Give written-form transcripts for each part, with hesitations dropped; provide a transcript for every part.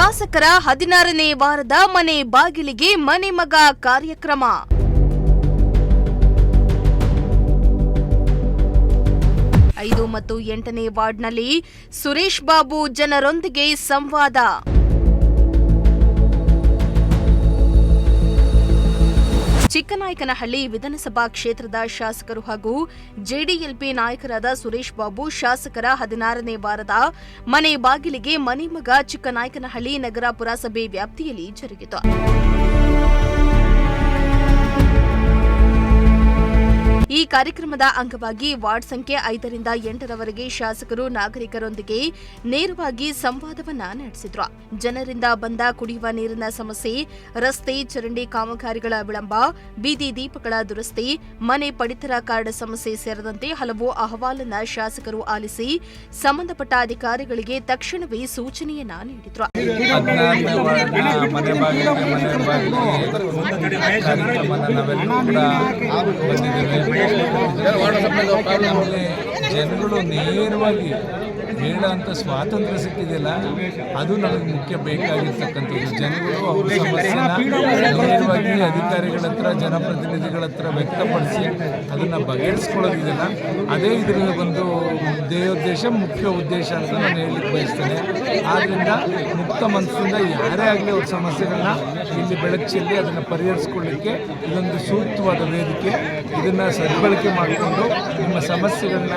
ಶಾಸಕರ 16ನೇ ವಾರದ ಮನೆ ಬಾಗಿಲಿಗೆ ಮನೆ ಮಗ ಕಾರ್ಯಕ್ರಮ. ಐದು ಮತ್ತು 8ನೇ ವಾರ್ಡ್ನಲ್ಲಿ ಸುರೇಶ್ ಬಾಬು ಜನರೊಂದಿಗೆ ಸಂವಾದ. ಚಿಕ್ಕನಾಯಕನಹಳ್ಳಿ ವಿಧಾನಸಭಾ ಕ್ಷೇತ್ರದ ಶಾಸಕರು ಹಾಗೂ ಜೆಡಿಎಲ್ಪಿ ನಾಯಕರಾದ ಸುರೇಶ್ ಬಾಬು ಶಾಸಕರ 16ನೇ ವಾರದ ಮನೆ ಬಾಗಿಲಿಗೆ ಮನೆ ಮಗ ಚಿಕ್ಕನಾಯಕನಹಳ್ಳಿ ನಗರ ಪುರಸಭೆ ವ್ಯಾಪ್ತಿಯಲ್ಲಿ ಜರುಗಿತು. ಈ ಕಾರ್ಯಕ್ರಮದ ಅಂಗವಾಗಿ ವಾರ್ಡ್ ಸಂಖ್ಯೆ 5ರಿಂದ 8ರವರೆಗೆ ಶಾಸಕರು ನಾಗರಿಕರೊಂದಿಗೆ ನೇರವಾಗಿ ಸಂವಾದವನ್ನ ನಡೆಸಿದ್ರು. ಜನರಿಂದ ಬಂದ ಕುಡಿಯುವ ನೀರಿನ ಸಮಸ್ಯೆ, ರಸ್ತೆ ಚರಂಡಿ ಕಾಮಗಾರಿಗಳ ವಿಳಂಬ, ಬೀದಿ ದೀಪಗಳ ದುರಸ್ತಿ, ಮನೆ ಪಡಿತರ ಕಾರ್ಡ್ ಸಮಸ್ಯೆ ಸೇರಿದಂತೆ ಹಲವು ಅಹವಾಲನ್ನ ಶಾಸಕರು ಆಲಿಸಿ ಸಂಬಂಧಪಟ್ಟ ಅಧಿಕಾರಿಗಳಿಗೆ ತಕ್ಷಣವೇ ಸೂಚನೆಯನ್ನ ನೀಡಿದ್ರು. ಜನಗಳು ನೇರವಾಗಿ ಹೇಳೋಂಥ ಸ್ವಾತಂತ್ರ್ಯ ಸಿಕ್ಕಿದೆಯಲ್ಲ, ಅದು ನಮಗೆ ಮುಖ್ಯ ಬೇಕಾಗಿರ್ತಕ್ಕಂಥದ್ದು. ಜನಗಳು ಅವ್ರ ಸಮಸ್ಯೆನ ನೇರವಾಗಿ ಅಧಿಕಾರಿಗಳ ಹತ್ರ, ಜನಪ್ರತಿನಿಧಿಗಳ ಹತ್ರ ವ್ಯಕ್ತಪಡಿಸಿ ಅದನ್ನು ಬಗೆಹರಿಸ್ಕೊಳ್ಳೋದಿದೆಯಲ್ಲ, ಅದೇ ಇದರ ಒಂದು ಧ್ಯೇಯೋದ್ದೇಶ, ಮುಖ್ಯ ಉದ್ದೇಶ ಅಂತ ನಾನು ಹೇಳಲಿಕ್ಕೆ ಬಯಸ್ತೇನೆ. ಆದ್ದರಿಂದ ಮುಕ್ತ ಮನಸ್ಸಿಂದ ಯಾರೇ ಆಗಲಿ ಅವ್ರ ಸಮಸ್ಯೆಗಳನ್ನ ಇಲ್ಲಿ ಬೆಳಕು ಚೆಲ್ಲಿ ಅದನ್ನು ಪರಿಹರಿಸ್ಕೊಳ್ಳಿಕ್ಕೆ ಇದೊಂದು ಸೂಕ್ತವಾದ ವೇದಿಕೆ. ಇದನ್ನು ಸದ್ಬಳಕೆ ಮಾಡಿಕೊಂಡು ನಿಮ್ಮ ಸಮಸ್ಯೆಗಳನ್ನ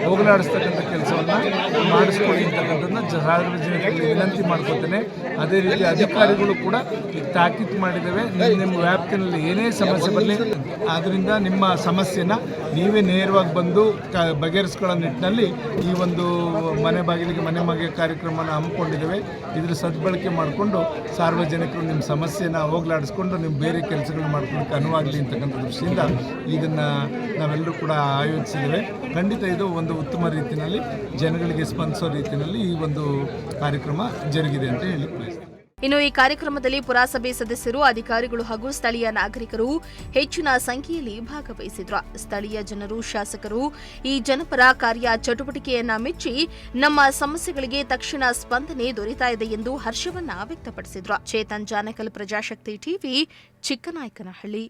ಹೋಗಲಾಡಿಸ್ತಕ್ಕಂಥ ಕೆಲಸವನ್ನು ಮಾಡಿಸ್ಕೊಳ್ಳಿ ಅಂತಕ್ಕಂಥದ್ದನ್ನ ಸಾರ್ವಜನಿಕರಿಗೆ ವಿನಂತಿ ಮಾಡ್ಕೊತೇನೆ. ಅದೇ ರೀತಿ ಅಧಿಕಾರಿಗಳು ಕೂಡ ಈಗ ತಾಕೀತು ಮಾಡಿದ್ದೇವೆ, ನಿಮ್ಮ ವ್ಯಾಪ್ತಿಯಲ್ಲಿ ಏನೇ ಸಮಸ್ಯೆ ಬರಲಿ, ಆದ್ದರಿಂದ ನಿಮ್ಮ ಸಮಸ್ಯೆನ ನೀವೇ ನೇರವಾಗಿ ಬಂದು ಬಗೆಹರಿಸ್ಕೊಳ್ಳೋ ನಿಟ್ಟಿನಲ್ಲಿ ಈ ಒಂದು ಮನೆ ಬಾಗಿಲಿಗೆ ಮನೆ ಮಗ ಕಾರ್ಯಕ್ರಮನ ಹಮ್ಮಿಕೊಂಡಿದ್ದೇವೆ. ಇದರ ಸದ್ಬಳಕೆ ಮಾಡಿಕೊಂಡು ಸಾರ್ವಜನಿಕರು ನಿಮ್ಮ ಸಮಸ್ಯೆನ ಹೋಗಲಾಡಿಸ್ಕೊಂಡು ನಿಮ್ಮ ಬೇರೆ ಕೆಲಸಗಳು ಮಾಡ್ಕೊಳ್ಳೋಕ್ಕೆ ಅನುವಾಗಲಿ ಅಂತಕ್ಕಂಥ ದೃಷ್ಟಿಯಿಂದ ಇದನ್ನು ನಾವೆಲ್ಲರೂ ಕೂಡ ಆಯೋಜಿಸಿದ್ದೇವೆ. ಖಂಡಿತ ಇದು ಒಂದು ಉತ್ತಮ ರೀತಿಯಲ್ಲಿ ಜನಗಳಿಗೆ ಸ್ಪಂದಿಸೋ ರೀತಿಯಲ್ಲಿ ಈ ಒಂದು ಕಾರ್ಯಕ್ರಮ ಜರುಗಿದೆ ಅಂತ ಹೇಳಿ. ಇನ್ನು ಈ ಕಾರ್ಯಕ್ರಮದಲ್ಲಿ ಪುರಸಭೆ ಸದಸ್ಯರು, ಅಧಿಕಾರಿಗಳು ಹಾಗೂ ಸ್ಥಳೀಯ ನಾಗರಿಕರು ಹೆಚ್ಚಿನ ಸಂಖ್ಯೆಯಲ್ಲಿ ಭಾಗವಹಿಸಿದ್ರು. ಸ್ಥಳೀಯ ಜನರು, ಶಾಸಕರು ಈ ಜನಪರ ಕಾರ್ಯ ಚಟುವಟಿಕೆಯನ್ನ ಮೆಚ್ಚಿ ನಮ್ಮ ಸಮಸ್ಯೆಗಳಿಗೆ ತಕ್ಷಣ ಸ್ಪಂದನೆ ದೊರೆತಾ ಇದೆ ಎಂದು ಹರ್ಷವನ್ನ ವ್ಯಕ್ತಪಡಿಸಿದ್ರು. ಚೇತನ್ ಜಾನಕಲ್, ಪ್ರಜಾಶಕ್ತಿ ಟಿವಿ, ಚಿಕ್ಕನಾಯಕನಹಳ್ಳಿ.